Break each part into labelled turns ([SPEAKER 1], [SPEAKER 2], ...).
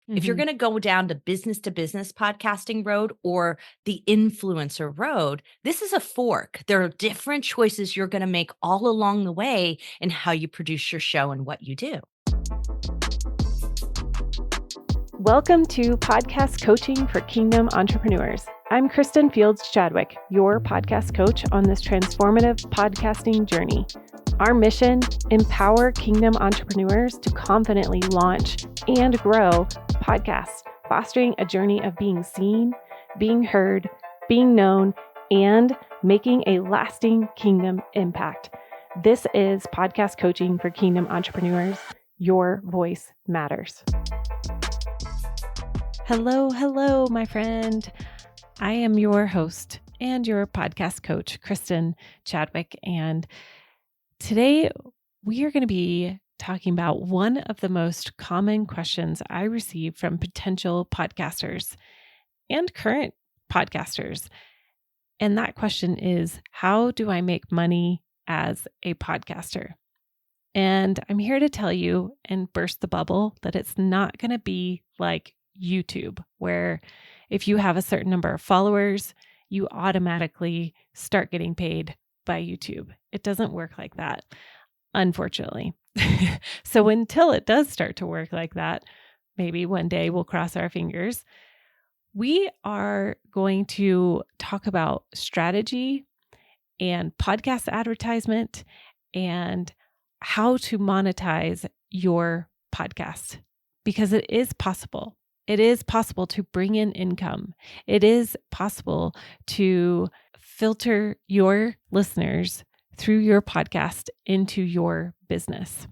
[SPEAKER 1] If you're
[SPEAKER 2] Mhm.
[SPEAKER 1] going to business podcasting road or the influencer road, this is a fork. There are different choices you're going to make all along the way in how you produce your show and what you do.
[SPEAKER 2] Welcome to Podcast Coaching for Kingdom Entrepreneurs. I'm Kristen Fields Chadwick, your podcast coach on this transformative podcasting journey. Our mission: empower Kingdom entrepreneurs to confidently launch and grow podcasts, fostering a journey of being seen, being heard, being known, and making a lasting kingdom impact. This is Podcast Coaching for Kingdom Entrepreneurs. Your voice matters. Hello, my friend. I am your host and your podcast coach, Kristen Chadwick. And today we are going to be talking about one of the most common questions I receive from potential podcasters and current podcasters. And that question is, how do I make money as a podcaster? And I'm here to tell you and burst the bubble that it's not going to be like YouTube, where if you have a certain number of followers, you automatically start getting paid by YouTube. It doesn't work like that, unfortunately. So until it does start to work like that, maybe one day we'll cross our fingers. We are going to talk about strategy and podcast advertisement and how to monetize your podcast, because it is possible. It is possible to bring in income. It is possible to filter your listeners through your podcast into your business.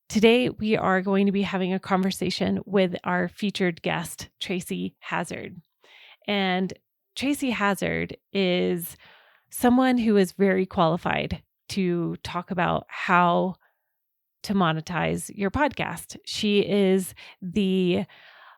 [SPEAKER 2] Today, we are going to be having a conversation with our featured guest, Tracy Hazzard. And Tracy Hazzard is someone who is very qualified to talk about how to monetize your podcast. She is the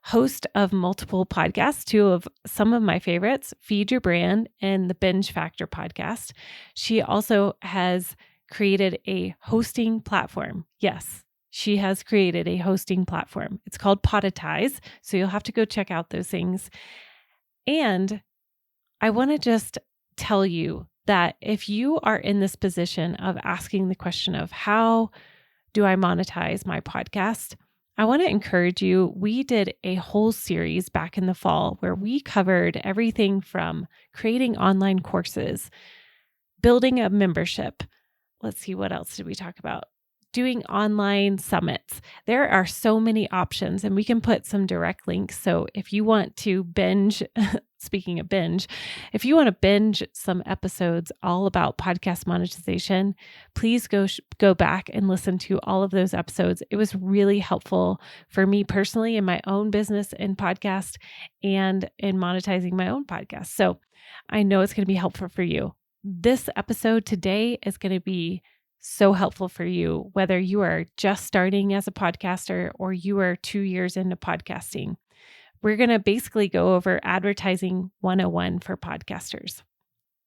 [SPEAKER 2] host of multiple podcasts, two of some of my favorites, Feed Your Brand and the Binge Factor podcast. She also has created a hosting platform. Yes, she has created a hosting platform. It's called Podetize, so you'll have to go check out those things. And I want to just tell you that if you are in this position of asking the question of how do I monetize my podcast, I want to encourage you. We did a whole series back in the fall where we covered everything from creating online courses, building a membership. Let's see, what else did we talk about? Doing online summits. There are so many options, and we can put some direct links. So if you want to binge, speaking of binge, if you want to binge some episodes all about podcast monetization, please go back and listen to all of those episodes. It was really helpful for me personally in my own business and podcast and in monetizing my own podcast. So I know it's going to be helpful for you. This episode today is going to be so helpful for you, whether you are just starting as a podcaster or you are 2 years into podcasting. We're going to basically go over advertising 101 for podcasters.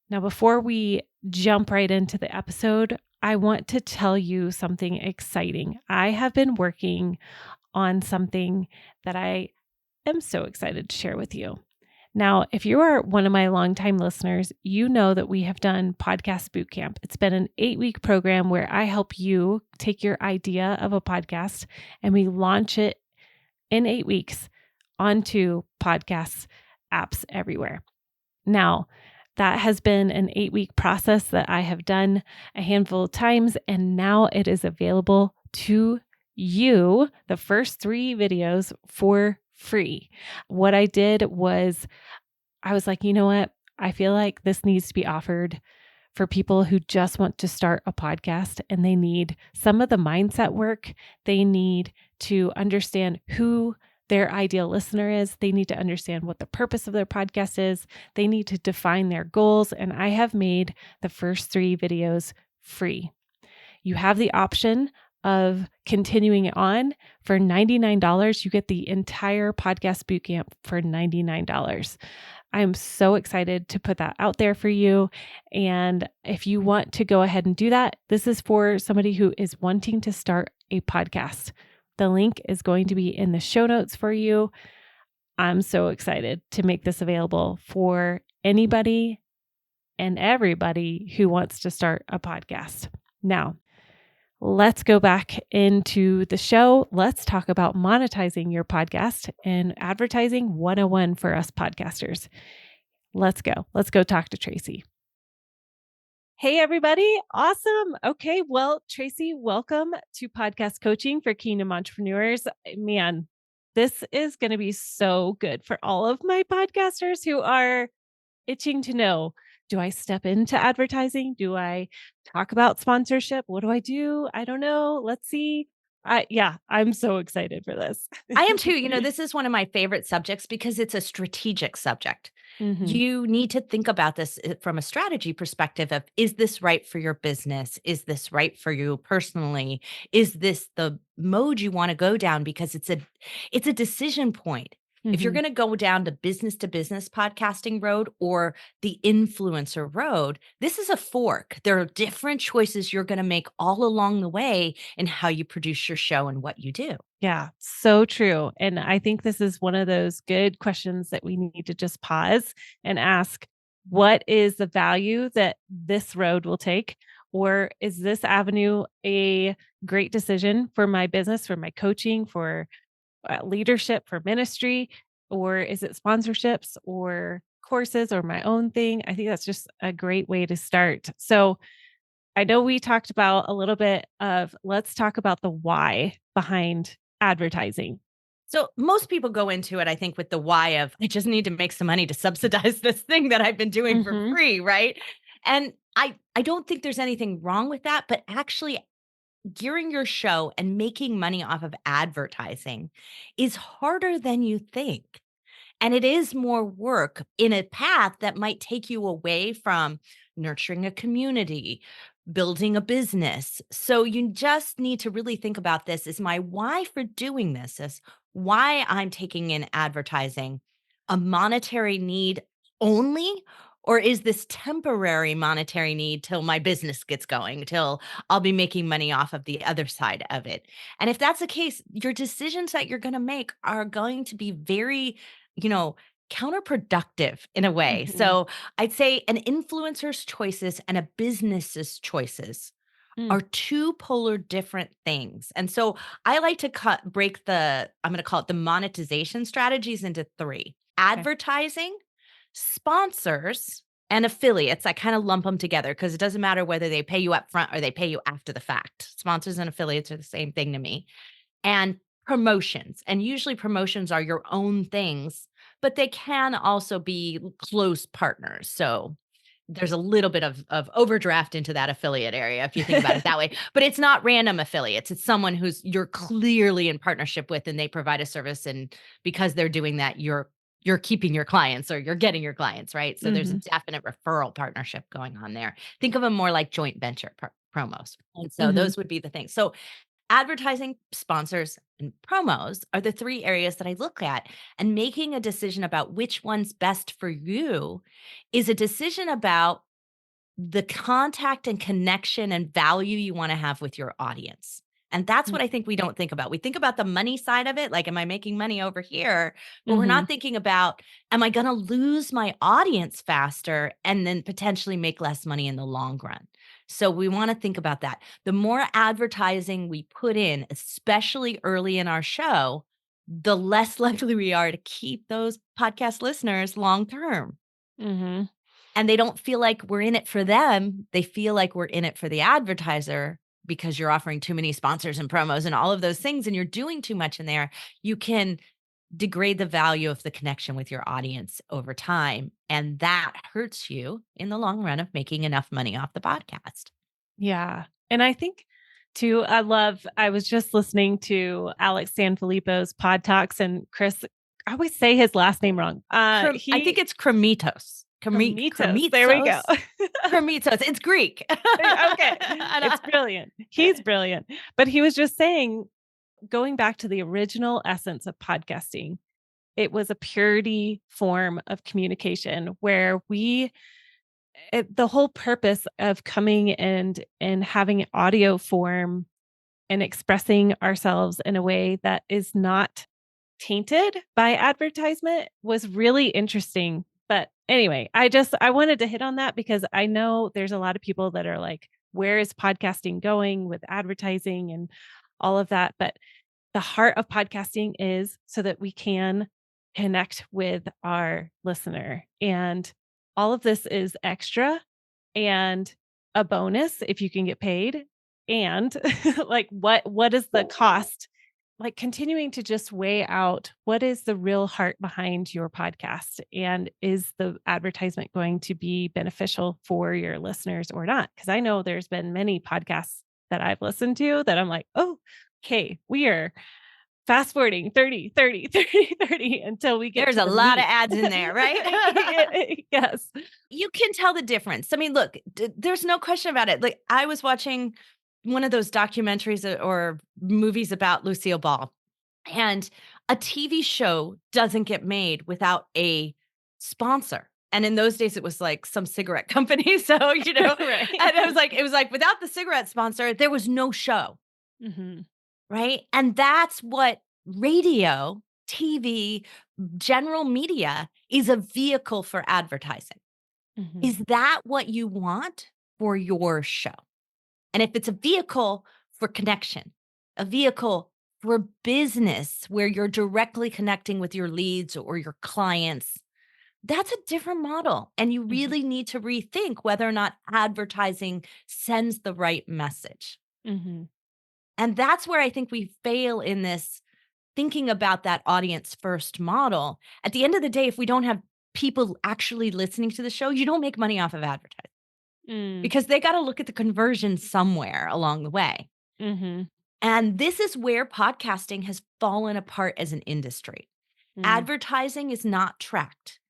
[SPEAKER 2] Now, before we jump right into the episode, I want to tell you something exciting. I have been working on something that I am so excited to share with you. Now, if you are one of my longtime listeners, you know that we have done Podcast Bootcamp. It's been an 8-week program where I help you take your idea of a podcast and we launch it in 8 weeks onto podcasts apps everywhere. Now, that has been an 8-week process that I have done a handful of times, and now it is available to you, the first 3 videos, for free. What I did was I was like, you know what? I feel like this needs to be offered for people who just want to start a podcast and they need some of the mindset work. They need to understand who their ideal listener is. They need to understand what the purpose of their podcast is. They need to define their goals. And I have made the first 3 videos free. You have the option of continuing it on for $99. You get the entire podcast bootcamp for $99. I'm so excited to put that out there for you. And if you want to go ahead and do that, this is for somebody who is wanting to start a podcast. The link is going to be in the show notes for you. I'm so excited to make this available for anybody and everybody who wants to start a podcast. Now, let's go back into the show. Let's talk about monetizing your podcast and advertising 101 for us podcasters. Let's go. Let's go talk to Tracy. Hey, everybody. Awesome. Okay. Well, Tracy, welcome to Podcast Coaching for Kingdom Entrepreneurs. Man, this is going to be so good for all of my podcasters who are itching to know, do I step into advertising? Do I talk about sponsorship? What do I do? I don't know. Let's see. I'm so excited for this.
[SPEAKER 1] I am too. This is one of my favorite subjects because it's a strategic subject.
[SPEAKER 2] Mm-hmm.
[SPEAKER 1] You need to think about this from a strategy perspective of, is this right for your business? Is this right for you personally? Is this the mode you want to go down? Because it's a decision point. If you're
[SPEAKER 2] Mm-hmm.
[SPEAKER 1] going to business podcasting road or the influencer road, this is a fork. There are different choices you're going to make all along the way in how you produce your show and what you do.
[SPEAKER 2] Yeah, so true. And I think this is one of those good questions that we need to just pause and ask, what is the value that this road will take? Or is this avenue a great decision for my business, for my coaching, for leadership, for ministry? Or is it sponsorships or courses or my own thing? I think that's just a great way to start. So I know we talked about a little bit of, let's talk about the why behind advertising.
[SPEAKER 1] So most people go into it, I think, with the why of, I just need to make some money to subsidize this thing that I've been doing for
[SPEAKER 2] Mhm.
[SPEAKER 1] free, right? And I don't think there's anything wrong with that, but actually gearing your show and making money off of advertising is harder than you think. And it is more work in a path that might take you away from nurturing a community, building a business. So you just need to really think about this. Is my why for doing this, is why I'm taking in advertising a monetary need only? Or is this temporary monetary need till my business gets going, till I'll be making money off of the other side of it? And if that's the case, your decisions that you're going to make are going to be very, you know, counterproductive in a way.
[SPEAKER 2] Mhm.
[SPEAKER 1] So I'd say an influencer's choices and a business's choices
[SPEAKER 2] Mm.
[SPEAKER 1] are two polar different things. And so I like to I'm going to call it the monetization strategies into three:
[SPEAKER 2] Okay.
[SPEAKER 1] advertising, sponsors, and affiliates. I kind of lump them together because it doesn't matter whether they pay you up front or they pay you after the fact. Sponsors and affiliates are the same thing to me. And promotions. And usually promotions are your own things, but they can also be close partners. So there's a little bit of overdraft into that affiliate area if you think about it that way. But it's not random affiliates. It's someone who's you're clearly in partnership with and they provide a service, and because they're doing that, you're keeping your clients or you're getting your clients, right? So there's a
[SPEAKER 2] Mhm.
[SPEAKER 1] definite referral partnership going on there. Think of them more like joint venture promos. And so
[SPEAKER 2] Mhm.
[SPEAKER 1] those would be the things. So advertising, sponsors, and promos are the three areas that I look at. And making a decision about which one's best for you is a decision about the contact and connection and value you want to have with your audience. And that's
[SPEAKER 2] Mm.
[SPEAKER 1] what I think we don't think about. We think about the money side of it, like, am I making money over here? But we're
[SPEAKER 2] Mhm.
[SPEAKER 1] not thinking about, am I going to lose my audience faster and then potentially make less money in the long run? So we want to think about that. The more advertising we put in, especially early in our show, the less likely we are to keep those podcast listeners long term.
[SPEAKER 2] Mhm.
[SPEAKER 1] And they don't feel like we're in it for them. They feel like we're in it for the advertiser because you're offering too many sponsors and promos and all of those things, and you're doing too much in there. You can degrade the value of the connection with your audience over time. And that hurts you in the long run of making enough money off the podcast.
[SPEAKER 2] Yeah. And I think too, I was just listening to Alex Sanfilippo's Pod Talks, and Chris, I always say his last name wrong.
[SPEAKER 1] I think
[SPEAKER 2] He
[SPEAKER 1] it's Kremitos.
[SPEAKER 2] Kremitos. There we go.
[SPEAKER 1] Kremitos. Kremitos. It's Greek.
[SPEAKER 2] Okay.
[SPEAKER 1] And,
[SPEAKER 2] It's brilliant. He's brilliant. But he was just saying, going back to the original essence of podcasting, it was a purity form of communication where the whole purpose of coming and having audio form and expressing ourselves in a way that is not tainted by advertisement was really interesting. But anyway, I wanted to hit on that because I know there's a lot of people that are like, where is podcasting going with advertising and all of that? But the heart of podcasting is so that we can connect with our listener. And all of this is extra and a bonus if you can get paid. And like what is the cost? Like continuing to just weigh out what is the real heart behind your podcast and is the advertisement going to be beneficial for your listeners or not? Because I know there's been many podcasts that I've listened to that I'm like, oh, okay, we are fast forwarding 30, 30, 30, 30 until we get
[SPEAKER 1] There's
[SPEAKER 2] to
[SPEAKER 1] a
[SPEAKER 2] the
[SPEAKER 1] lot of
[SPEAKER 2] meat.
[SPEAKER 1] ads in there, right?
[SPEAKER 2] Yes.
[SPEAKER 1] You can tell the difference. I mean, look, there's no question about it. Like, I was watching one of those documentaries or movies about Lucille Ball, and a TV show doesn't get made without a sponsor. And in those days, it was like some cigarette company. So,
[SPEAKER 2] Right.
[SPEAKER 1] and it was like without the cigarette sponsor, there was no show.
[SPEAKER 2] Mhm.
[SPEAKER 1] Right. And that's what radio, TV, general media is a vehicle for advertising.
[SPEAKER 2] Mhm.
[SPEAKER 1] Is that what you want for your show? And if it's a vehicle for connection, a vehicle for business where you're directly connecting with your leads or your clients, that's a different model. And you
[SPEAKER 2] Mhm.
[SPEAKER 1] really need to rethink whether or not advertising sends the right message.
[SPEAKER 2] Mhm.
[SPEAKER 1] And that's where I think we fail in this thinking about that audience first model. At the end of the day, if we don't have people actually listening to the show, you don't make money off of advertising
[SPEAKER 2] Mm.
[SPEAKER 1] because they got to look at the conversion somewhere along the way.
[SPEAKER 2] Mhm.
[SPEAKER 1] And this is where podcasting has fallen apart as an industry.
[SPEAKER 2] Mm.
[SPEAKER 1] Advertising is not tracked.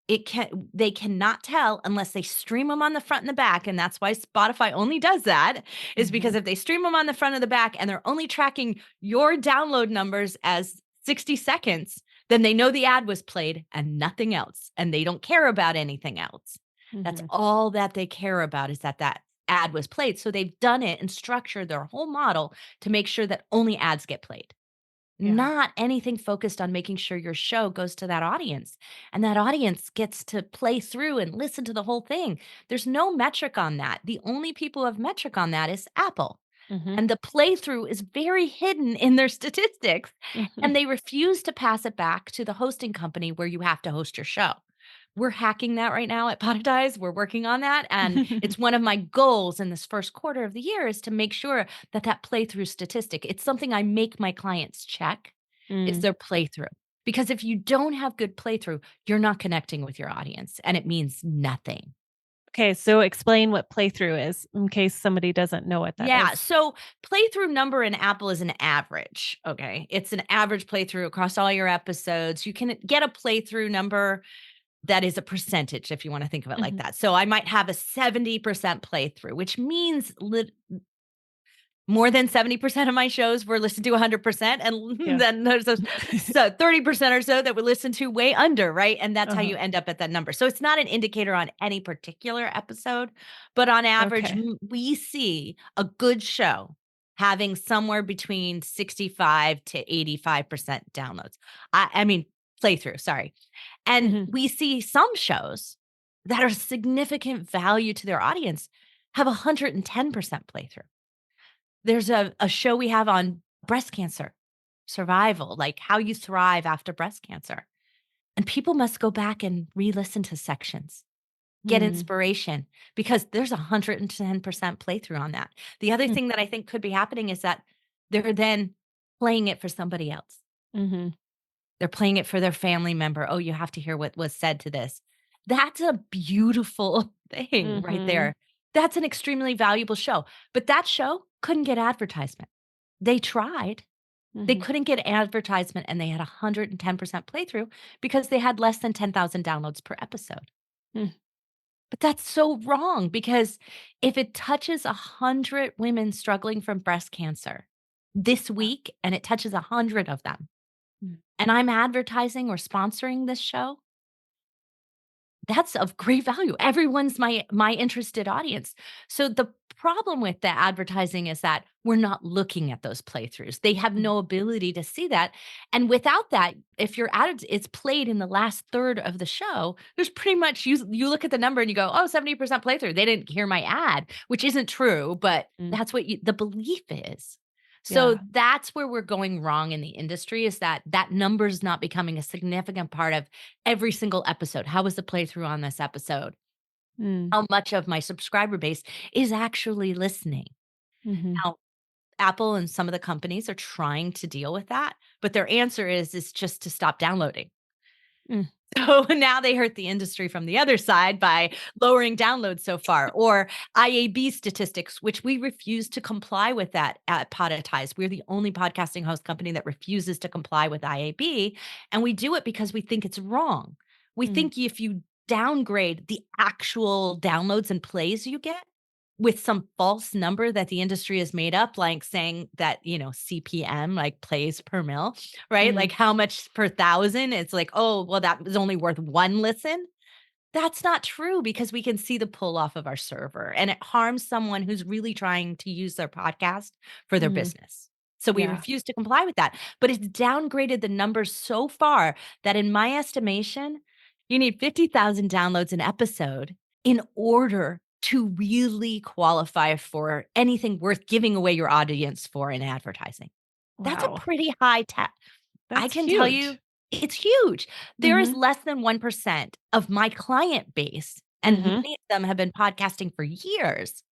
[SPEAKER 1] They cannot tell unless they stream them on the front and the back, and that's why Spotify only does that, is because
[SPEAKER 2] Mhm.
[SPEAKER 1] if they stream them on the front and the back and they're only tracking your download numbers as 60 seconds, then they know the ad was played and nothing else, and they don't care about anything else. That's
[SPEAKER 2] Mhm.
[SPEAKER 1] all that they care about is that that ad was played, so they've done it and structured their whole model to make sure that only ads get played.
[SPEAKER 2] Yeah.
[SPEAKER 1] Not anything focused on making sure your show goes to that audience, and that audience gets to play through and listen to the whole thing. There's no metric on that. The only people who have metric on that is Apple,
[SPEAKER 2] Mhm.
[SPEAKER 1] and the playthrough is very hidden in their statistics,
[SPEAKER 2] Mhm.
[SPEAKER 1] and they refuse to pass it back to the hosting company where you have to host your show. We're hacking that right now at Podetize. We're working on that, and it's one of my goals in this first quarter of the year is to make sure that that playthrough statistic, it's something I make my clients check, is
[SPEAKER 2] Mm.
[SPEAKER 1] their playthrough. Because if you don't have good playthrough, you're not connecting with your audience, and it means nothing.
[SPEAKER 2] Okay, so explain what playthrough is in case somebody doesn't know what that
[SPEAKER 1] Yeah,
[SPEAKER 2] is.
[SPEAKER 1] so playthrough number in Apple is an average, okay? It's an average playthrough across all your episodes. You can get a playthrough number that is a percentage if you wanna think of it like
[SPEAKER 2] Mhm.
[SPEAKER 1] that. So I might have a 70% playthrough, which means more than 70% of my shows were listened to 100%, and
[SPEAKER 2] Yeah.
[SPEAKER 1] then there's those 30% or so that would listen to way under, right? And that's how
[SPEAKER 2] Uh-huh.
[SPEAKER 1] you end up at that number. So it's not an indicator on any particular episode, but on average,
[SPEAKER 2] Okay.
[SPEAKER 1] we see a good show having somewhere between 65 to 85% downloads. I mean, playthrough, sorry. And
[SPEAKER 2] Mhm.
[SPEAKER 1] we see some shows that are significant value to their audience have 110% playthrough. There's a show we have on breast cancer survival, like how you thrive after breast cancer. And people must go back and re-listen to sections, get
[SPEAKER 2] Mm.
[SPEAKER 1] inspiration because there's 110% playthrough on that. The other
[SPEAKER 2] Mm.
[SPEAKER 1] thing that I think could be happening is that they're then playing it for somebody else.
[SPEAKER 2] Mhm.
[SPEAKER 1] They're playing it for their family member. "Oh, you have to hear what was said to this." That's a beautiful thing right
[SPEAKER 2] Mhm.
[SPEAKER 1] there. That's an extremely valuable show, but that show couldn't get advertisement. They tried. They
[SPEAKER 2] Mhm.
[SPEAKER 1] couldn't get advertisement, and they had 110% playthrough because they had less than 10,000 downloads per episode.
[SPEAKER 2] Mm.
[SPEAKER 1] But that's so wrong because if it touches 100 women struggling from breast cancer this
[SPEAKER 2] Yeah.
[SPEAKER 1] week and it touches 100 of them,
[SPEAKER 2] Mm.
[SPEAKER 1] and I'm advertising or sponsoring this show, that's of great value. Everyone's my interested audience. So the problem with the advertising is that we're not looking at those playthroughs. They have
[SPEAKER 2] Mm,
[SPEAKER 1] no ability to see that. And without that, if your ad is played in the last third of the show, there's pretty much you look at the number and you go, "Oh, 70% playthrough. They didn't hear my ad," which isn't true, but
[SPEAKER 2] mm,
[SPEAKER 1] that's what the belief is. So
[SPEAKER 2] yeah.
[SPEAKER 1] that's where we're going wrong in the industry, is that that number is not becoming a significant part of every single episode. How was the playthrough on this episode?
[SPEAKER 2] Mm,
[SPEAKER 1] How much of my subscriber base is actually listening?
[SPEAKER 2] mhm,
[SPEAKER 1] Now, Apple and some of the companies are trying to deal with that, but their answer is just to stop downloading.
[SPEAKER 2] mm,
[SPEAKER 1] So now they hurt the industry from the other side by lowering downloads so far, or IAB statistics, which we refuse to comply with that at Podetize. We're the only podcasting host company that refuses to comply with IAB. And we do it because we think it's wrong. We
[SPEAKER 2] mm,
[SPEAKER 1] think if you downgrade the actual downloads and plays you get with some false number that the industry has made up, like saying that, CPM, like plays per mil, right?
[SPEAKER 2] mhm,
[SPEAKER 1] Like how much per thousand? It's like, oh, well, that was only worth one listen. That's not true because we can see the pull off of our server and it harms someone who's really trying to use their podcast for their
[SPEAKER 2] mhm,
[SPEAKER 1] business. So we
[SPEAKER 2] yeah.
[SPEAKER 1] refuse to comply with that. But it's downgraded the numbers so far that, in my estimation, you need 50,000 downloads an episode in order to really qualify for anything worth giving away your audience for in advertising. That's a
[SPEAKER 2] Wow.
[SPEAKER 1] pretty high I
[SPEAKER 2] That's
[SPEAKER 1] can tell you
[SPEAKER 2] huge.
[SPEAKER 1] it's huge. There is
[SPEAKER 2] Mhm,
[SPEAKER 1] less than 1% of my client base, and
[SPEAKER 2] mhm,
[SPEAKER 1] many of them have been podcasting for years,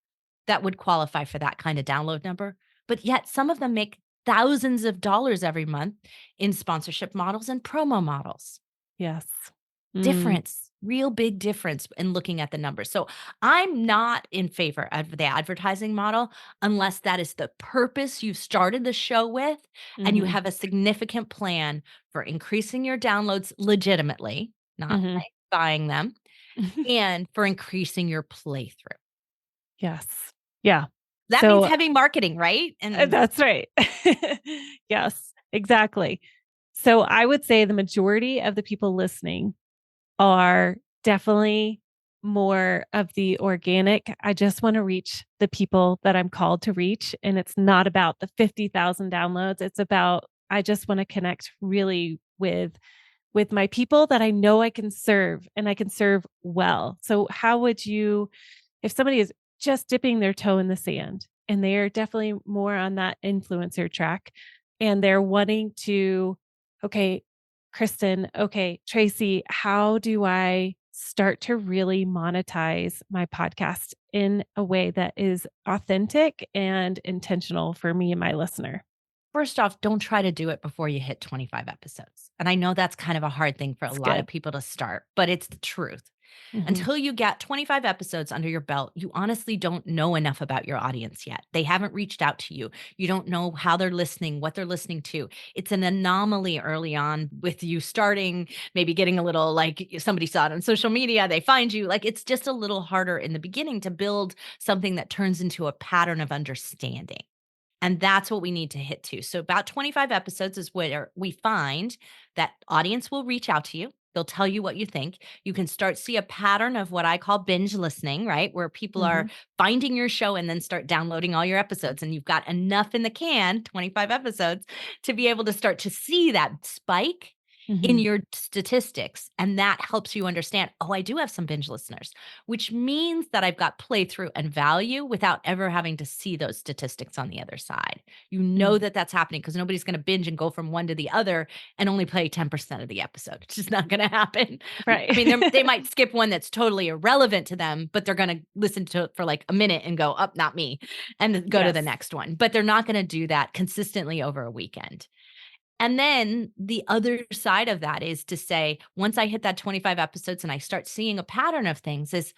[SPEAKER 1] that would qualify for that kind of download number. But yet some of them make thousands of dollars every month in sponsorship models and promo models.
[SPEAKER 2] yes. Mm,
[SPEAKER 1] Difference, real big difference in looking at the numbers. So I'm not in favor of the advertising model unless that is the purpose you started the show with and you
[SPEAKER 2] mhm,
[SPEAKER 1] have a significant plan for increasing your downloads legitimately, not
[SPEAKER 2] mhm.
[SPEAKER 1] by buying them, and for increasing your playthrough.
[SPEAKER 2] Yes. Yeah.
[SPEAKER 1] That means
[SPEAKER 2] So,
[SPEAKER 1] heavy marketing, right? And
[SPEAKER 2] that's right. Yes, exactly. So, I would say the majority of the people listening are definitely more of the organic, I just wanna reach the people that I'm called to reach, and it's not about the 50,000 downloads, it's about I just wanna connect really with my people that I know I can serve and I can serve well. So how would you if somebody is just dipping their toe in the sand and they are definitely more on that influencer track and they're wanting to, okay, Kristen, okay, Tracy, how do I start to really monetize my podcast in a way that is authentic and intentional for me and my listener?
[SPEAKER 1] first off, don't try to do it before you hit 25 episodes. And I know that's kind of a hard thing for a
[SPEAKER 2] It's
[SPEAKER 1] lot of
[SPEAKER 2] good.
[SPEAKER 1] people to start, but it's the truth.
[SPEAKER 2] Mhm.
[SPEAKER 1] Until you get 25 episodes under your belt, you honestly don't know enough about your audience yet. They haven't reached out to you. You don't know how they're listening, what they're listening to. It's an anomaly early on with you starting, maybe getting a little like somebody saw it on social media, they find you. Like it's just a little harder in the beginning to build something that turns into a pattern of understanding. And that's what we need to hit to. So about 25 episodes is where we find that audience will reach out to you. They'll tell you what you think. You can start see a pattern of what I call binge listening, right? Where people are
[SPEAKER 2] Mhm.
[SPEAKER 1] finding your show and then start downloading all your episodes and you've got enough in the can, 25 episodes, to be able to start to see that spike in
[SPEAKER 2] Mhm.
[SPEAKER 1] your statistics. And that helps you understand, oh, I do have some binge listeners, which means that I've got playthrough and value without ever having to see those statistics on the other side. You know
[SPEAKER 2] Mm.
[SPEAKER 1] that that's happening because nobody's going to binge and go from one to the other and only play 10% of the episode. It's just not going to happen.
[SPEAKER 2] Right.
[SPEAKER 1] I mean, they might skip one that's totally irrelevant to them, but they're going to listen to it for like a minute and go, up, not me, and then go to the
[SPEAKER 2] Yes.
[SPEAKER 1] next one. But they're not going to do that consistently over a weekend. And then the other side of that is to say, once I hit that 25 episodes and I start seeing a pattern of things, is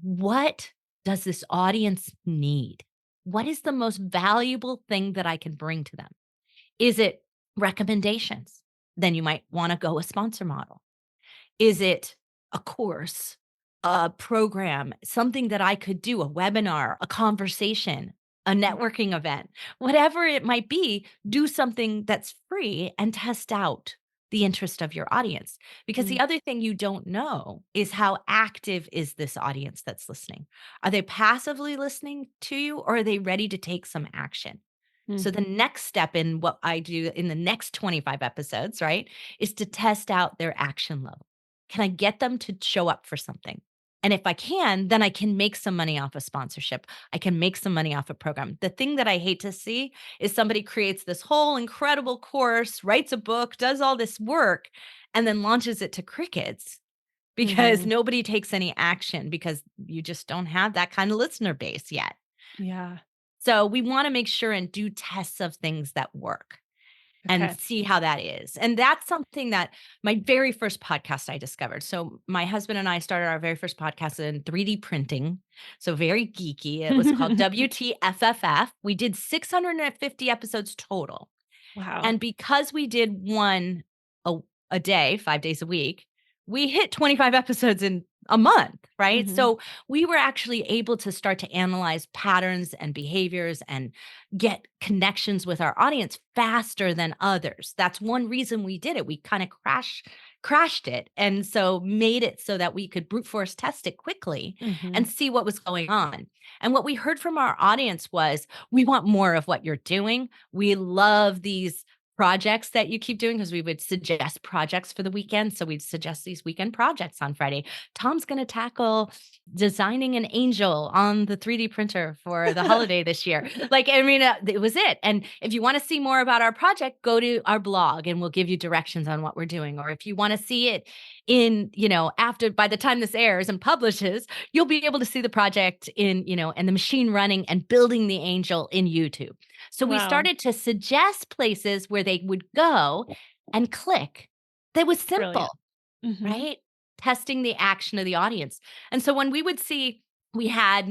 [SPEAKER 1] what does this audience need? What is the most valuable thing that I can bring to them? Is it recommendations? Then you might want to go a sponsor model. Is it a course, a program, something that I could do, a webinar, a conversation, a networking event, whatever it might be, do something that's free and test out the interest of your audience. Because the
[SPEAKER 2] Mm,
[SPEAKER 1] other thing you don't know is how active is this audience that's listening? Are they passively listening to you, or are they ready to take some action?
[SPEAKER 2] mm,
[SPEAKER 1] So the next step in what I do in the next 25 episodes, right, is to test out their action level. Can I get them to show up for something? And if I can, then I can make some money off of sponsorship. I can make some money off a program. The thing that I hate to see is somebody creates this whole incredible course, writes a book, does all this work, and then launches it to crickets because
[SPEAKER 2] mhm.
[SPEAKER 1] nobody takes any action because you just don't have that kind of listener base yet.
[SPEAKER 2] Yeah.
[SPEAKER 1] So we want to make sure and do tests of things that work and
[SPEAKER 2] Okay.
[SPEAKER 1] see how that is. And that's something that my very first podcast I discovered. So my husband and I started our very first podcast in 3D printing. So very geeky. It was called WTFFF. We did 650 episodes total.
[SPEAKER 2] Wow.
[SPEAKER 1] And because we did one a, a day, 5 days a week, we hit 25 episodes in a month, right?
[SPEAKER 2] Mhm,
[SPEAKER 1] So we were actually able to start to analyze patterns and behaviors and get connections with our audience faster than others. That's one reason we did it. We kind of crashed it and so made it so that we could brute force test it quickly
[SPEAKER 2] mhm.
[SPEAKER 1] and see what was going on. And what we heard from our audience was, we want more of what you're doing. We love these projects that you keep doing, because we would suggest projects for the weekend. So we'd suggest these weekend projects on Friday. Tom's going to tackle designing an angel on the 3D printer for the holiday this year. Like, I mean, it was it. And if you want to see more about our project, go to our blog and we'll give you directions on what we're doing. Or if you want to see it in, after, by the time this airs and publishes, you'll be able to see the project in, and the machine running and building the angel in YouTube. So we
[SPEAKER 2] Wow.
[SPEAKER 1] started to suggest places where they would go and click. That was
[SPEAKER 2] Brilliant.
[SPEAKER 1] simple,
[SPEAKER 2] Mhm.
[SPEAKER 1] right? Testing the action of the audience. And so when we would see, we had,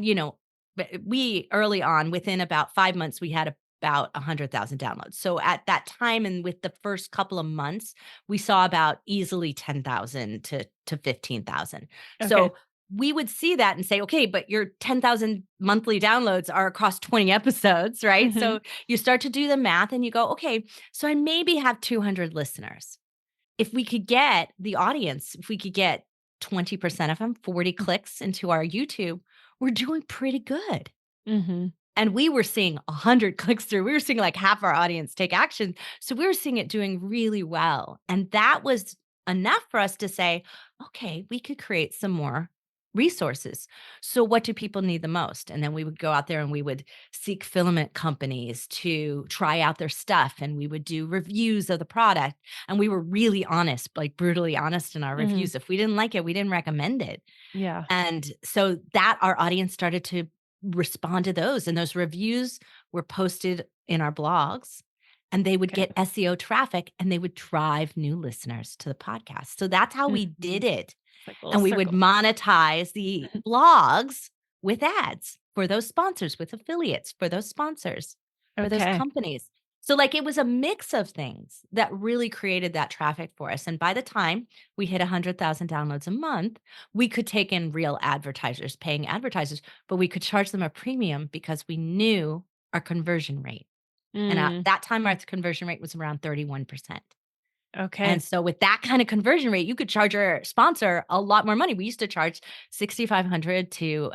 [SPEAKER 1] we early on, within about 5 months, we had about 100,000 downloads. So at that time, and with the first couple of months, we saw about easily 10,000 to 15,000.
[SPEAKER 2] Okay.
[SPEAKER 1] So we would see that and say, okay, but your 10,000 monthly downloads are across 20 episodes, right?
[SPEAKER 2] Mhm.
[SPEAKER 1] So you start to do the math and you go, okay, so I maybe have 200 listeners. If we could get the audience, if we could get 20% of them, 40
[SPEAKER 2] Mm,
[SPEAKER 1] clicks into our YouTube, we're doing pretty good.
[SPEAKER 2] mhm.
[SPEAKER 1] And we were seeing 100 clicks through. We were seeing like half our audience take action. So we were seeing it doing really well. And that was enough for us to say, okay, we could create some more resources. So what do people need the most? And then we would go out there and we would seek filament companies to try out their stuff, and we would do reviews of the product. And we were really honest, like brutally honest in our
[SPEAKER 2] Mhm.
[SPEAKER 1] reviews. If we didn't like it, we didn't recommend it.
[SPEAKER 2] Yeah.
[SPEAKER 1] And so that our audience started to respond to those, and those reviews were posted in our blogs, and they would
[SPEAKER 2] Okay.
[SPEAKER 1] get SEO traffic and they would drive new listeners to the podcast. So that's how we did
[SPEAKER 2] Mhm.
[SPEAKER 1] it.
[SPEAKER 2] It's like a little
[SPEAKER 1] And we would
[SPEAKER 2] circle.
[SPEAKER 1] monetize the blogs with ads for those sponsors, with affiliates for those sponsors, for those
[SPEAKER 2] Okay.
[SPEAKER 1] companies. So, like, it was a mix of things that really created that traffic for us. And by the time we hit 100,000 downloads a month, we could take in real advertisers, paying advertisers, but we could charge them a premium because we knew our conversion rate. And at
[SPEAKER 2] Mm.
[SPEAKER 1] that time, our
[SPEAKER 2] Mm.
[SPEAKER 1] conversion rate was around 31%. And
[SPEAKER 2] Okay.
[SPEAKER 1] so with that kind of conversion rate, you could charge your sponsor a lot more money. We used to charge 6,500 to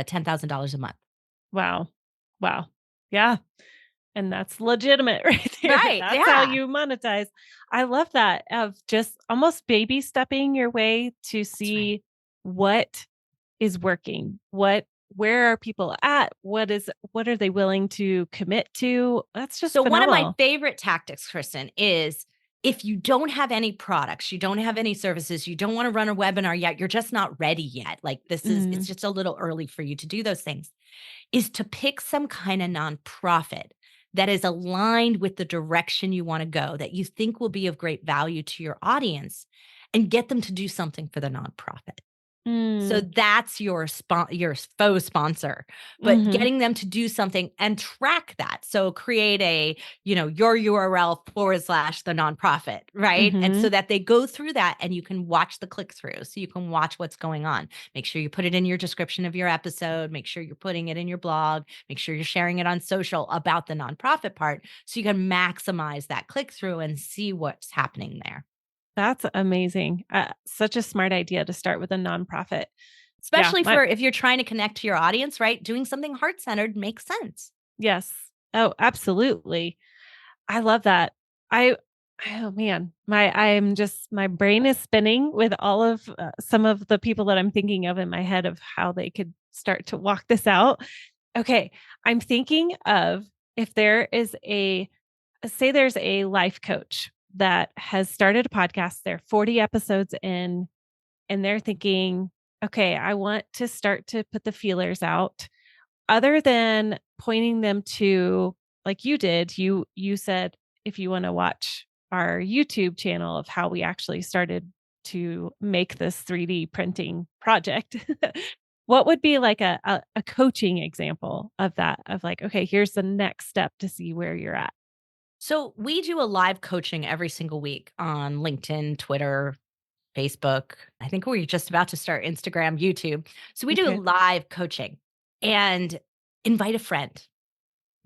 [SPEAKER 1] $10,000 a month.
[SPEAKER 2] Wow. Wow. Yeah. And that's legitimate right there.
[SPEAKER 1] Right,
[SPEAKER 2] That's how
[SPEAKER 1] yeah.
[SPEAKER 2] you monetize. I love that, of just almost baby stepping your way to
[SPEAKER 1] That's right.
[SPEAKER 2] see what is working. Where are people at? What are they willing to commit to? That's just
[SPEAKER 1] So one of my
[SPEAKER 2] phenomenal.
[SPEAKER 1] favorite tactics, Kristen, is if you don't have any products, you don't have any services, you don't wanna run a webinar yet, you're just not ready yet, like, it's
[SPEAKER 2] Mhm.
[SPEAKER 1] just a little early for you to do those things, is to pick some kinda nonprofit that is aligned with the direction you wanna go, that you think will be of great value to your audience, and get them to do something for the nonprofit. So
[SPEAKER 2] Mm.
[SPEAKER 1] that's your faux sponsor, but
[SPEAKER 2] Mhm.
[SPEAKER 1] getting them to do something and track that. So create your URL / the nonprofit, right? And so
[SPEAKER 2] Mhm.
[SPEAKER 1] that they go through that and you can watch the click through. So you can watch what's going on. Make sure you put it in your description of your episode. Make sure you're putting it in your blog. Make sure you're sharing it on social about the nonprofit part so you can maximize that click through and see what's happening there.
[SPEAKER 2] That's amazing. Such a smart idea to start with a nonprofit. Yeah,
[SPEAKER 1] Especially
[SPEAKER 2] my
[SPEAKER 1] for if you're trying to connect to your audience, right? Doing something heart-centered makes sense.
[SPEAKER 2] yes. Oh, absolutely. I love that. I oh man, my brain is spinning with all of some of the people that I'm thinking of in my head of how they could start to walk this out. Okay, I'm thinking of if there is a say there's a life coach that has started a podcast, they're 40 episodes in, and they're thinking, okay, I want to start to put the feelers out. Other than pointing them to, like you did, you said, if you wanna watch our YouTube channel of how we actually started to make this 3D printing project, what would be like a coaching example of that? Of like, okay, here's the next step to see where you're at.
[SPEAKER 1] So we do a live coaching every single week on LinkedIn, Twitter, Facebook. I think we're just about to start Instagram, YouTube. So we do
[SPEAKER 2] Okay.
[SPEAKER 1] live coaching and invite a friend,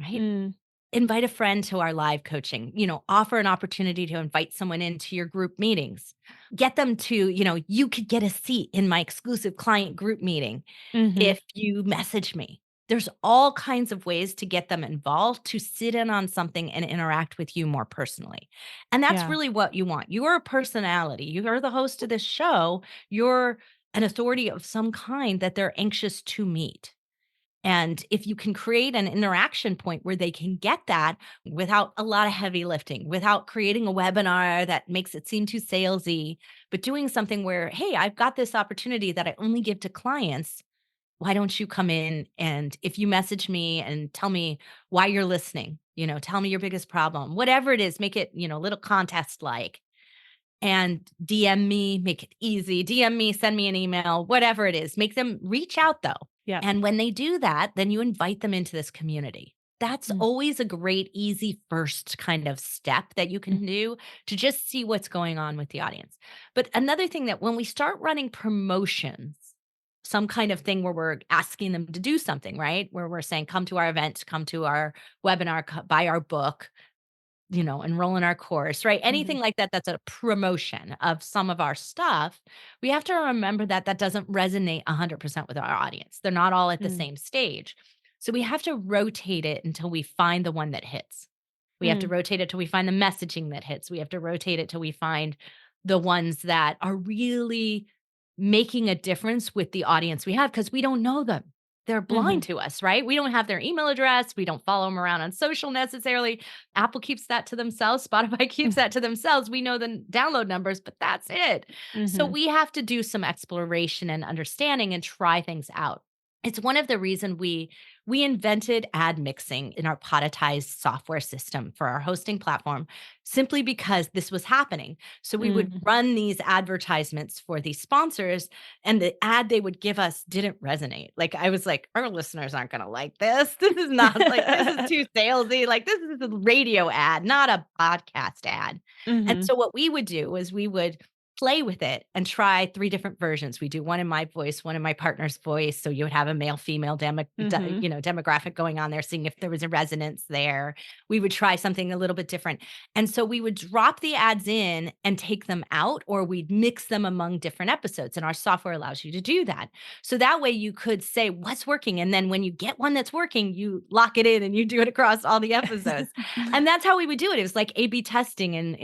[SPEAKER 1] right?
[SPEAKER 2] Mm,
[SPEAKER 1] Invite a friend to our live coaching, offer an opportunity to invite someone into your group meetings. Get them to, you could get a seat in my exclusive client group meeting
[SPEAKER 2] mhm.
[SPEAKER 1] if you message me. There's all kinds of ways to get them involved, to sit in on something and interact with you more personally. And that's
[SPEAKER 2] Yeah.
[SPEAKER 1] really what you want. You're a personality. You're the host of this show. You're an authority of some kind that they're anxious to meet. And if you can create an interaction point where they can get that without a lot of heavy lifting, without creating a webinar that makes it seem too salesy, but doing something where, hey, I've got this opportunity that I only give to clients. Why don't you come in? And if you message me and tell me why you're listening, tell me your biggest problem, whatever it is, make it, a little contest like, and DM me, make it easy. DM me, send me an email, whatever it is. Make them reach out though.
[SPEAKER 2] Yep.
[SPEAKER 1] And when they do that, then you invite them into this community. That's
[SPEAKER 2] Mm,
[SPEAKER 1] always a great, easy first kind of step that you
[SPEAKER 2] mm,
[SPEAKER 1] can do to just see what's going on with the audience. But another thing that when we start running promotions, some kind of thing where we're asking them to do something, right? Where we're saying, come to our event, come to our webinar, buy our book, enroll in our course, right?
[SPEAKER 2] mhm,
[SPEAKER 1] Anything like that that's a promotion of some of our stuff, we have to remember that that doesn't resonate 100% with our audience. They're not all at the
[SPEAKER 2] mm,
[SPEAKER 1] same stage. So we have to rotate it until we find the one that hits. We have to
[SPEAKER 2] mm,
[SPEAKER 1] rotate it till we find the messaging that hits. We have to rotate it till we find the ones that are really making a difference with the audience we have because we don't know them. They're blind
[SPEAKER 2] mhm.
[SPEAKER 1] to us, right? We don't have their email address. We don't follow them around on social necessarily. Apple keeps that to themselves. Spotify keeps that to themselves. We know the download numbers, but that's it. So
[SPEAKER 2] Mhm,
[SPEAKER 1] we have to do some exploration and understanding and try things out. It's one of the reason we invented ad mixing in our poditized software system for our hosting platform simply because this was happening. So we would
[SPEAKER 2] mm.
[SPEAKER 1] run these advertisements for these sponsors and the ad they would give us didn't resonate. Like I was like, our listeners aren't going to like this. This is not like this is too salesy. Like this is a radio ad, not a podcast ad. And
[SPEAKER 2] Mhm,
[SPEAKER 1] so what we would do is we would play with it and try 3 different versions. We do one in my voice, one in my partner's voice, so you would have a male female
[SPEAKER 2] mhm,
[SPEAKER 1] demographic going on there, seeing if there was a resonance there. We would try something a little bit different. And so we would drop the ads in and take them out, or we'd mix them among different episodes, and our software allows you to do that. So that way you could say what's working, and then when you get one that's working, you lock it in and you do it across all the episodes. And that's how we would do it. It was like A/B testing in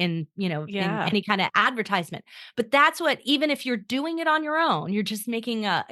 [SPEAKER 2] Yeah.
[SPEAKER 1] any kind of advertisement. But that's what even if you're doing it on your own, you're just making a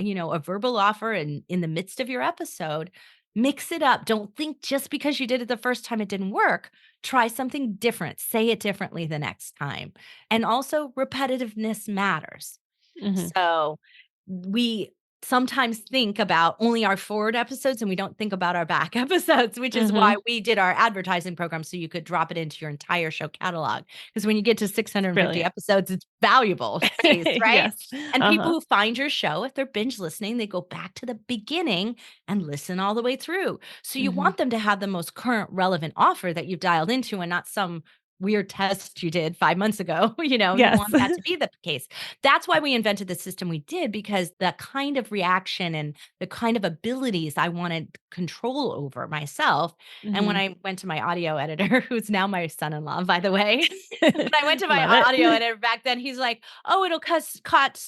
[SPEAKER 1] verbal offer in the midst of your episode, mix it up. Don't think just because you did it the first time it didn't work. Try something different. Say it differently the next time. And also repetitiveness matters.
[SPEAKER 2] Mhm,
[SPEAKER 1] So, we sometimes think about only our forward episodes and we don't think about our back episodes, which is why
[SPEAKER 2] mhm.
[SPEAKER 1] we did our advertising program so you could drop it into your entire show catalog. Because when you get to 650
[SPEAKER 2] Brilliant.
[SPEAKER 1] episodes, it's valuable space, right?
[SPEAKER 2] Yes.
[SPEAKER 1] And people
[SPEAKER 2] Uh-huh.
[SPEAKER 1] who find your show, if they're binge listening, they go back to the beginning and listen all the way through. So you
[SPEAKER 2] Mhm,
[SPEAKER 1] want them to have the most current relevant offer that you've dialed into and not some weird test you did 5 months ago, you
[SPEAKER 2] Yes.
[SPEAKER 1] want that to be the case. That's why we invented the system we did, because the kind of reaction and the kind of abilities I wanted control over myself. And when
[SPEAKER 2] Mhm.
[SPEAKER 1] I went to my audio editor, who's now my son-in-law, by the way, when I went to my
[SPEAKER 2] Love it.
[SPEAKER 1] audio editor back then, he's like, "Oh, it'll cost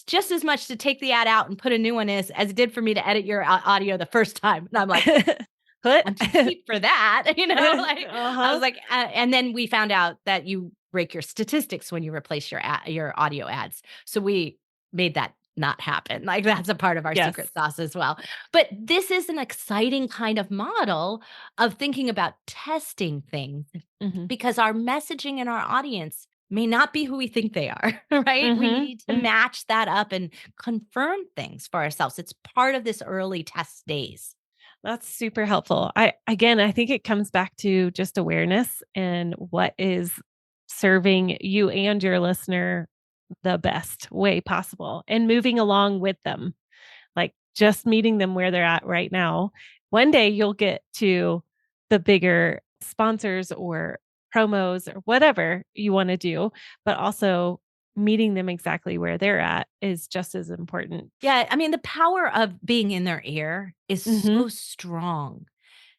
[SPEAKER 1] just as much to take the ad out and put a new one as it did for me to edit your audio the first time." And I'm like,
[SPEAKER 2] What?
[SPEAKER 1] "I'm too cheap for that." Like, I was
[SPEAKER 2] Uh-huh.
[SPEAKER 1] like, and then we found out that you break your statistics when you replace your audio ads. So we made that not happen. Like, that's a part of our
[SPEAKER 2] Yes.
[SPEAKER 1] secret sauce as well. But this is an exciting kind of model of thinking about testing things,
[SPEAKER 2] Mhm.
[SPEAKER 1] because our messaging and our audience may not be who we think they are, right? We
[SPEAKER 2] Mhm.
[SPEAKER 1] need to match that up and confirm things for ourselves. It's part of this early test days.
[SPEAKER 2] That's super helpful. I think it comes back to just awareness and what is serving you and your listener the best way possible and moving along with them. Like just meeting them where they're at right now. One day you'll get to the bigger sponsors or promos or whatever you want to do, but also meeting them exactly where they're at is just as important.
[SPEAKER 1] Yeah, I mean, the power of being in their ear is
[SPEAKER 2] Mhm.
[SPEAKER 1] so strong.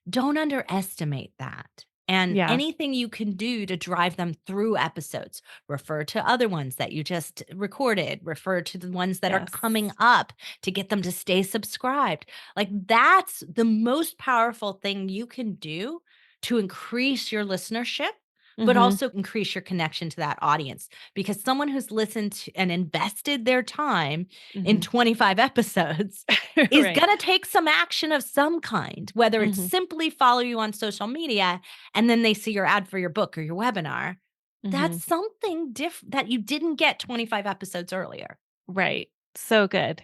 [SPEAKER 1] Don't underestimate that. And
[SPEAKER 2] Yeah.
[SPEAKER 1] anything you can do to drive them through episodes, refer to other ones that you just recorded, refer to the ones that are
[SPEAKER 2] Yes.
[SPEAKER 1] coming up to get them to stay subscribed. Like, that's the most powerful thing you can do to increase your listenership, but
[SPEAKER 2] Mhm.
[SPEAKER 1] also increase your connection to that audience. Because someone who's listened to and invested their time in
[SPEAKER 2] Mhm.
[SPEAKER 1] 25 episodes is
[SPEAKER 2] Right.
[SPEAKER 1] gonna take some action of some kind, whether it's
[SPEAKER 2] Mhm.
[SPEAKER 1] simply follow you on social media and then they see your ad for your book or your webinar.
[SPEAKER 2] Mhm.
[SPEAKER 1] That's something that you didn't get 25 episodes earlier.
[SPEAKER 2] Right. So good.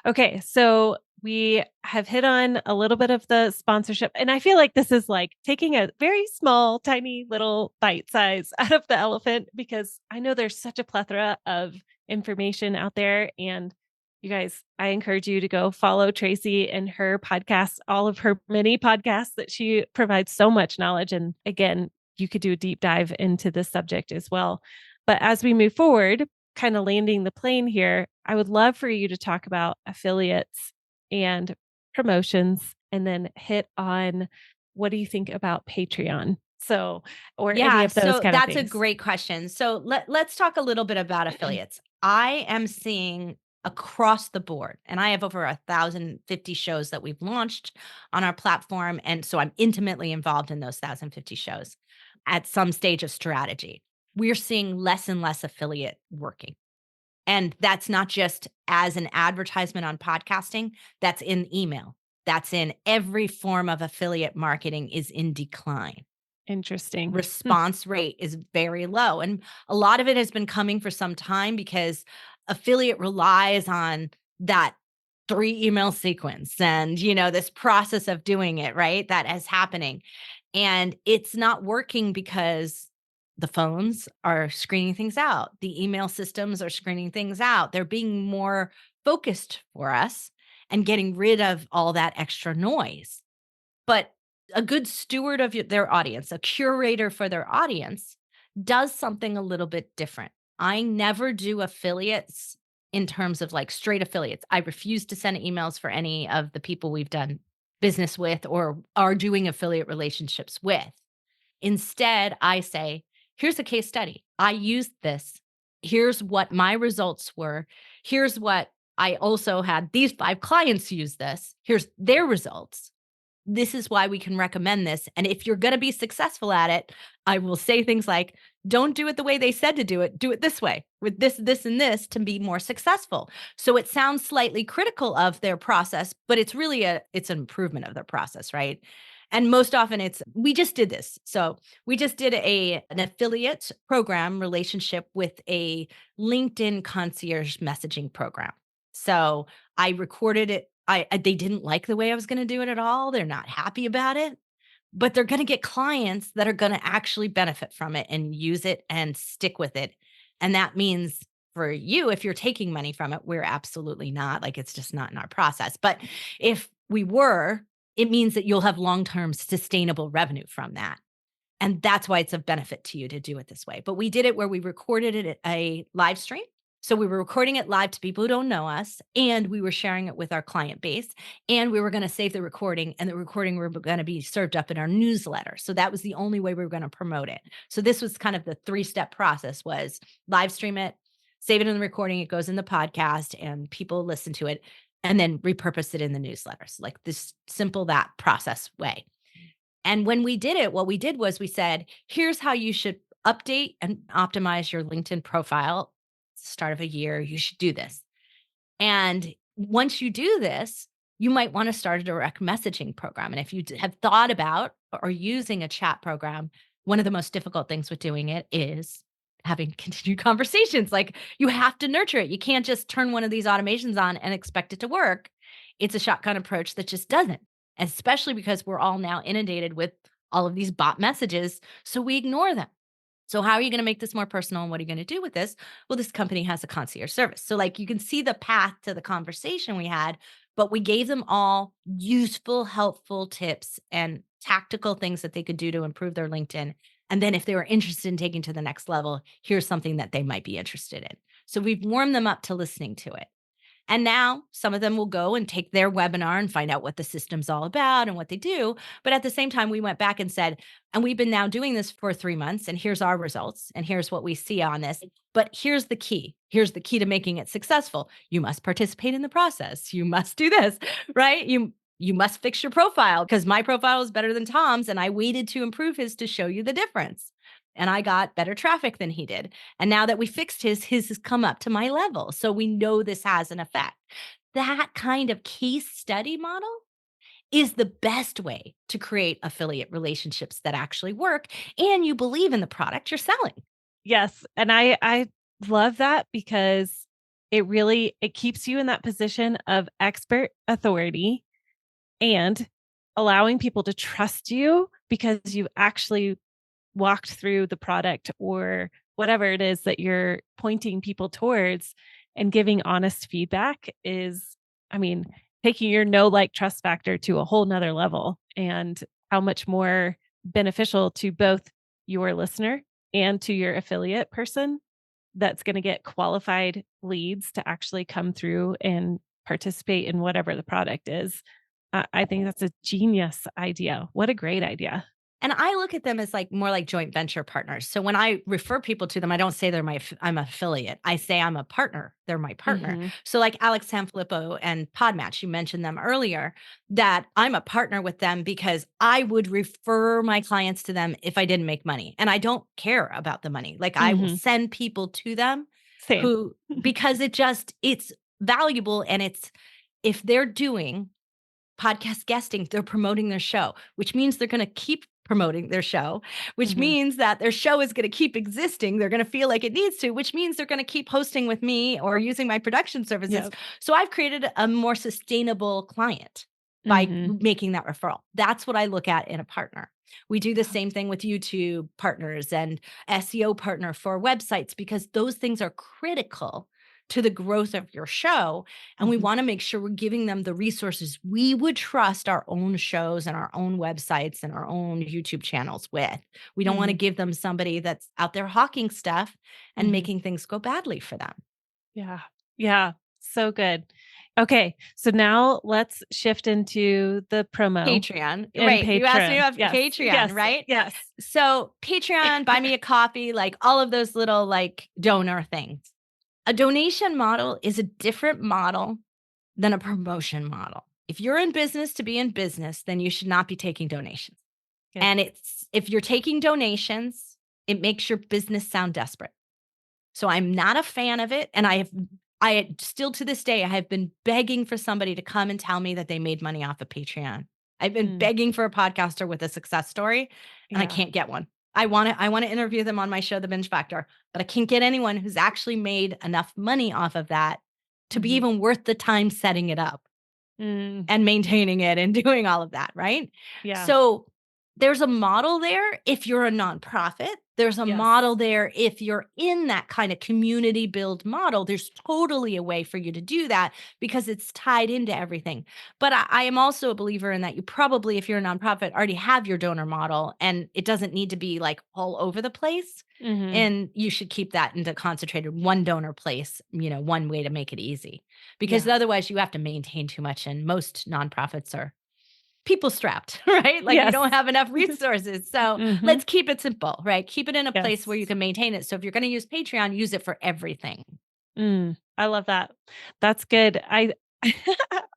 [SPEAKER 2] Okay, so we have hit on a little bit of the sponsorship, and I feel like this is like taking a very small, tiny little bite size out of the elephant because I know there's such a plethora of information out there. And you guys, I encourage you to go follow Tracy and her podcast, all of her many podcasts that she provides so much knowledge. And again, you could do a deep dive into this subject as well. But as we move forward, kind of landing the plane here, I would love for you to talk about affiliates and promotions and then hit on what do you think about Patreon? So, or any
[SPEAKER 1] Yeah,
[SPEAKER 2] of those
[SPEAKER 1] so
[SPEAKER 2] kind of
[SPEAKER 1] that's a
[SPEAKER 2] things.
[SPEAKER 1] great question. So let's talk a little bit about affiliates. I am seeing across the board, and I have over 1,050 shows that we've launched on our platform. And so I'm intimately involved in those 1,050 shows at some stage of strategy. We're seeing less and less affiliate working. And that's not just as an advertisement on podcasting, that's in email. That's in every form of affiliate marketing is in decline.
[SPEAKER 2] Interesting. Hmm.
[SPEAKER 1] Response rate is very low. And a lot of it has been coming for some time because affiliate relies on that 3 email sequence and, this process of doing it, right? That is happening. And it's not working because the phones are screening things out. The email systems are screening things out. They're being more focused for us and getting rid of all that extra noise. But a good steward of their audience, a curator for their audience, does something a little bit different. I never do affiliates in terms of like straight affiliates. I refuse to send emails for any of the people we've done business with or are doing affiliate relationships with. Instead, I say, here's a case study. I used this. Here's what my results were. Here's what I also had these 5 clients use this. Here's their results. This is why we can recommend this. And if you're going to be successful at it, I will say things like, don't do it the way they said to do it. Do it this way with this, and this to be more successful. So it sounds slightly critical of their process, but it's really it's an improvement of their process, right? And most often it's, we just did this. So we just did an affiliate program relationship with a LinkedIn concierge messaging program. So I recorded it. They didn't like the way I was gonna do it at all. They're not happy about it, but they're gonna get clients that are gonna actually benefit from it and use it and stick with it. And that means for you, if you're taking money from it, we're absolutely not. Like, it's just not in our process. But if we were, it means that you'll have long-term sustainable revenue from that. And that's why it's of benefit to you to do it this way. But we did it where we recorded it at a live stream. So we were recording it live to people who don't know us, and we were sharing it with our client base, and we were going to save the recording, and the recording were going to be served up in our newsletter. So that was the only way we were going to promote it. So this was kind of the 3-step process: was live stream it, save it in the recording, it goes in the podcast and people listen to it, and then repurpose it in the newsletters. Like this simple, that process way. And when we did it, what we did was we said, here's how you should update and optimize your LinkedIn profile. Start of a year, you should do this. And once you do this, you might want to start a direct messaging program. And if you have thought about or using a chat program, one of the most difficult things with doing it is having continued conversations. Like, you have to nurture it. You can't just turn one of these automations on and expect it to work. It's a shotgun approach that just doesn't, especially because we're all now inundated with all of these bot messages. So we ignore them. So how are you going to make this more personal, and what are you going to do with this? Well, this company has a concierge service. So like, you can see the path to the conversation we had, but we gave them all useful, helpful tips and tactical things that they could do to improve their LinkedIn. And then if they were interested in taking to the next level, here's something that they might be interested in. So we've warmed them up to listening to it. And now some of them will go and take their webinar and find out what the system's all about and what they do. But at the same time, we went back and said, and we've been now doing this for 3 months, and here's our results, and here's what we see on this. But here's the key. Here's the key to making it successful. You must participate in the process. You must do this, right? You must fix your profile, because my profile is better than Tom's, and I waited to improve his to show you the difference. And I got better traffic than he did. And now that we fixed his has come up to my level. So we know this has an effect. That kind of case study model is the best way to create affiliate relationships that actually work, and you believe in the product you're selling.
[SPEAKER 2] Yes. And I love that, because it keeps you in that position of expert authority and allowing people to trust you because you've actually walked through the product or whatever it is that you're pointing people towards, and giving honest feedback is, I mean, taking your know, like, trust factor to a whole nother level, and how much more beneficial to both your listener and to your affiliate person that's going to get qualified leads to actually come through and participate in whatever the product is. I think that's a genius idea. What a great idea.
[SPEAKER 1] And I look at them as like more like joint venture partners. So when I refer people to them, I don't say I'm affiliate. I say I'm a partner. They're my partner.
[SPEAKER 2] Mm-hmm.
[SPEAKER 1] So like Alex Sanfilippo and Podmatch, you mentioned them earlier, that I'm a partner with them because I would refer my clients to them if I didn't make money. And I don't care about the money. Like, I will
[SPEAKER 2] Mm-hmm.
[SPEAKER 1] send people to them
[SPEAKER 2] Same.
[SPEAKER 1] because it's valuable, and if they're doing podcast guesting, they're promoting their show, which means they're going to keep promoting their show, which
[SPEAKER 2] Mm-hmm.
[SPEAKER 1] means that their show is going to keep existing. They're going to feel like it needs to, which means they're going to keep hosting with me or using my production services.
[SPEAKER 2] Yep.
[SPEAKER 1] So I've created a more sustainable client by
[SPEAKER 2] Mm-hmm.
[SPEAKER 1] making that referral. That's what I look at in a partner. We do the same thing with YouTube partners and SEO partner for websites, because those things are critical to the growth of your show. And we
[SPEAKER 2] Mm-hmm.
[SPEAKER 1] want to make sure we're giving them the resources we would trust our own shows and our own websites and our own YouTube channels with. We don't want to
[SPEAKER 2] Mm-hmm.
[SPEAKER 1] give them somebody that's out there hawking stuff and
[SPEAKER 2] Mm-hmm.
[SPEAKER 1] making things go badly for them.
[SPEAKER 2] Yeah. Yeah. So good. Okay. So now let's shift into the promo
[SPEAKER 1] Patreon.
[SPEAKER 2] and
[SPEAKER 1] Right. You asked me
[SPEAKER 2] Patreon.
[SPEAKER 1] about
[SPEAKER 2] Yes.
[SPEAKER 1] Patreon,
[SPEAKER 2] Yes.
[SPEAKER 1] right?
[SPEAKER 2] Yes.
[SPEAKER 1] So Patreon, buy me a coffee, like all of those little like donor things. A donation model is a different model than a promotion model. If you're in business to be in business, then you should not be taking donations.
[SPEAKER 2] Good.
[SPEAKER 1] And if you're taking donations, it makes your business sound desperate. So I'm not a fan of it. And I still to this day, I have been begging for somebody to come and tell me that they made money off of Patreon. I've been begging for a podcaster with a success story, and I can't get one. I want to interview them on my show, The Binge Factor, but I can't get anyone who's actually made enough money off of that to be even worth the time setting it up and maintaining it and doing all of that, right?
[SPEAKER 2] Yeah.
[SPEAKER 1] So there's a model there if you're a nonprofit There's a
[SPEAKER 2] Yes.
[SPEAKER 1] model there. If you're in that kind of community build model, there's totally a way for you to do that because it's tied into everything. But I am also a believer in that you probably, if you're a nonprofit, already have your donor model and it doesn't need to be like all over the place.
[SPEAKER 2] Mhm.
[SPEAKER 1] And you should keep that into concentrated one donor place, one way to make it easy. Because
[SPEAKER 2] Yeah.
[SPEAKER 1] otherwise you have to maintain too much. And most nonprofits are people strapped, right? Like we
[SPEAKER 2] Yes.
[SPEAKER 1] don't have enough resources. So
[SPEAKER 2] Mhm.
[SPEAKER 1] let's keep it simple, right? Keep it in a place where you
[SPEAKER 2] Yes.
[SPEAKER 1] can maintain it. So if you're going to use Patreon, use it for everything.
[SPEAKER 2] I love that. That's good.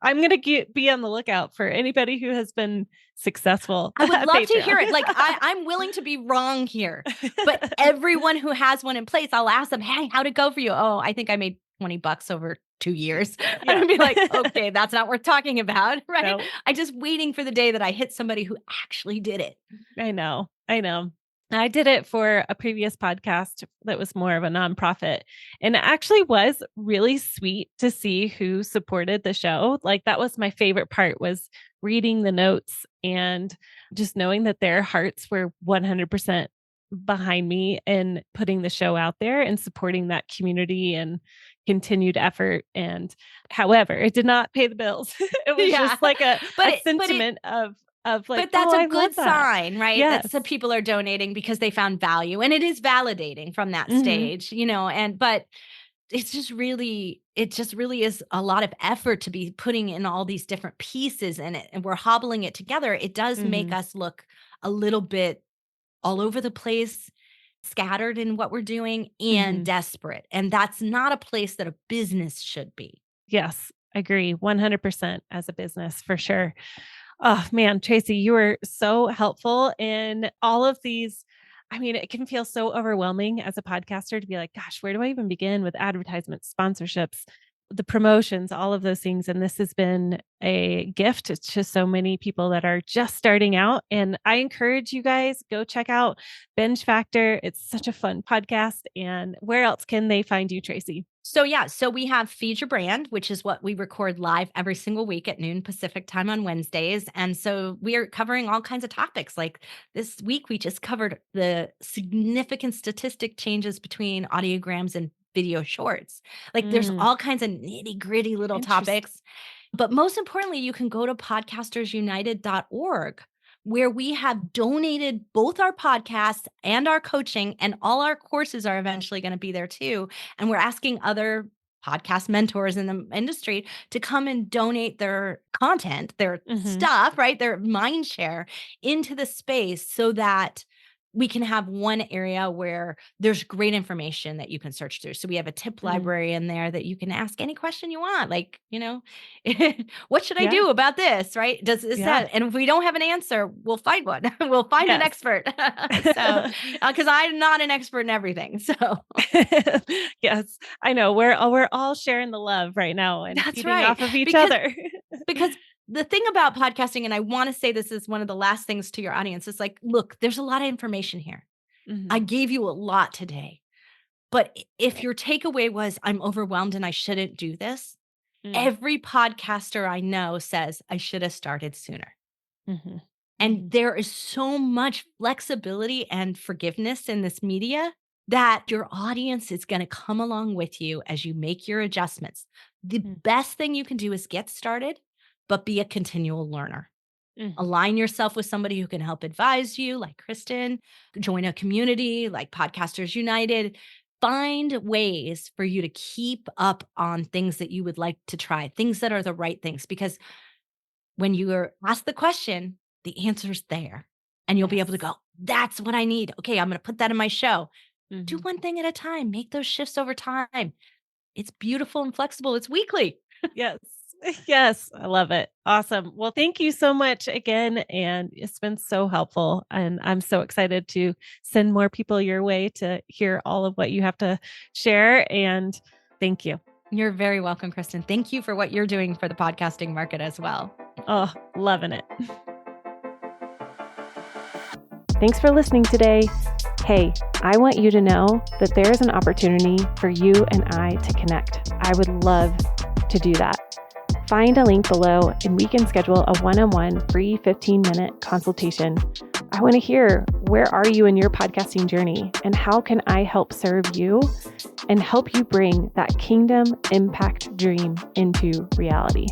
[SPEAKER 2] I'm gonna be on the lookout for anybody who has been successful
[SPEAKER 1] I would
[SPEAKER 2] at
[SPEAKER 1] love to
[SPEAKER 2] Patreon.
[SPEAKER 1] hear it. Like I'm willing to be wrong here, but everyone who has one in place, I'll ask them, "Hey, how'd it go for you?" "Oh, I think I made $20 over 2 years."
[SPEAKER 2] Yeah.
[SPEAKER 1] I'd be like, "Okay, that's not worth talking about," right?
[SPEAKER 2] No,
[SPEAKER 1] I just waiting for the day that I hit somebody who actually did it.
[SPEAKER 2] I know. I know. I did it for a previous podcast that was more of a nonprofit. And it actually was really sweet to see who supported the show. Like that was my favorite part was reading the notes and just knowing that their hearts were 100% behind me and putting the show out there and supporting that community and continued effort. And however, it did not pay the bills. It was
[SPEAKER 1] Yeah.
[SPEAKER 2] just like a
[SPEAKER 1] But it
[SPEAKER 2] sentiment of like,
[SPEAKER 1] But that's
[SPEAKER 2] oh,
[SPEAKER 1] a
[SPEAKER 2] I love
[SPEAKER 1] good
[SPEAKER 2] that.
[SPEAKER 1] sign, right? That's
[SPEAKER 2] Yes.
[SPEAKER 1] the people are donating because they found value, and it is validating from that
[SPEAKER 2] Mhm.
[SPEAKER 1] stage, but it just really is a lot of effort to be putting in all these different pieces in it, and we're hobbling it together. It does make
[SPEAKER 2] Mhm.
[SPEAKER 1] us look a little bit all over the place, scattered in what we're doing, and
[SPEAKER 2] Mhm.
[SPEAKER 1] desperate, and that's not a place that a business should be.
[SPEAKER 2] Yes, agree 100% as a business for sure. Oh man, Tracy, you were so helpful in all of these. I mean, it can feel so overwhelming as a podcaster to be like, gosh, where do I even begin with advertisements, sponsorships, the promotions, all of those things. And this has been a gift to so many people that are just starting out. And I encourage you guys go check out Binge Factor. It's such a fun podcast. And where else can they find you, Tracy?
[SPEAKER 1] So we have Feed Your Brand, which is what we record live every single week at noon Pacific time on Wednesdays. And so we are covering all kinds of topics. Like this week, we just covered the significant statistic changes between audiograms and video shorts. Like there's
[SPEAKER 2] Mm,
[SPEAKER 1] all kinds of nitty gritty little
[SPEAKER 2] interesting.
[SPEAKER 1] topics. But most importantly, you can go to podcastersunited.org, where we have donated both our podcasts and our coaching, and all our courses are eventually going to be there too. And we're asking other podcast mentors in the industry to come and donate their content, their
[SPEAKER 2] Hmm.
[SPEAKER 1] stuff, right? Their mind share into the space so that we can have one area where there's great information that you can search through. So we have a tip
[SPEAKER 2] Hmm.
[SPEAKER 1] library in there that you can ask any question you want, like, what should I
[SPEAKER 2] Yeah.
[SPEAKER 1] do about this? Right? Does this
[SPEAKER 2] Yeah.
[SPEAKER 1] that? And if we don't have an answer, we'll find one. We'll find an
[SPEAKER 2] Yes.
[SPEAKER 1] expert. So, because I'm not an expert in everything. So
[SPEAKER 2] Yes, I know. We're all sharing the love right now and
[SPEAKER 1] that's
[SPEAKER 2] feeding
[SPEAKER 1] right.
[SPEAKER 2] off of each
[SPEAKER 1] Because
[SPEAKER 2] other.
[SPEAKER 1] because the thing about podcasting, and I want to say this is one of the last things to your audience, is like, look, there's a lot of information here. I
[SPEAKER 2] Mhm.
[SPEAKER 1] gave you a lot today. But if your takeaway was, I'm overwhelmed and I shouldn't do this,
[SPEAKER 2] Mm.
[SPEAKER 1] every podcaster I know says, I should have started sooner.
[SPEAKER 2] Mhm.
[SPEAKER 1] And
[SPEAKER 2] Mhm.
[SPEAKER 1] there is so much flexibility and forgiveness in this media that your audience is going to come along with you as you make your adjustments. The
[SPEAKER 2] Mm.
[SPEAKER 1] best thing you can do is get started, but be a continual learner.
[SPEAKER 2] Mhm.
[SPEAKER 1] Align yourself with somebody who can help advise you, like Kristen, join a community like Podcasters United. Find ways for you to keep up on things that you would like to try, things that are the right things, because when you are asked the question, the answer's there. And you'll be able to
[SPEAKER 2] Yes.
[SPEAKER 1] go, that's what I need. Okay, I'm going to put that in my show. Do
[SPEAKER 2] Mhm.
[SPEAKER 1] one thing at a time, make those shifts over time. It's beautiful and flexible. It's weekly.
[SPEAKER 2] Yes. Yes, I love it. Awesome. Well, thank you so much again, and it's been so helpful, and I'm so excited to send more people your way to hear all of what you have to share, and thank you.
[SPEAKER 1] You're very welcome, Kristen. Thank you for what you're doing for the podcasting market as well.
[SPEAKER 2] Oh, loving it. Thanks for listening today. Hey, I want you to know that there is an opportunity for you and I to connect. I would love to do that. Find a link below and we can schedule a one-on-one free 15-minute consultation. I want to hear, where are you in your podcasting journey, and how can I help serve you and help you bring that kingdom impact dream into reality?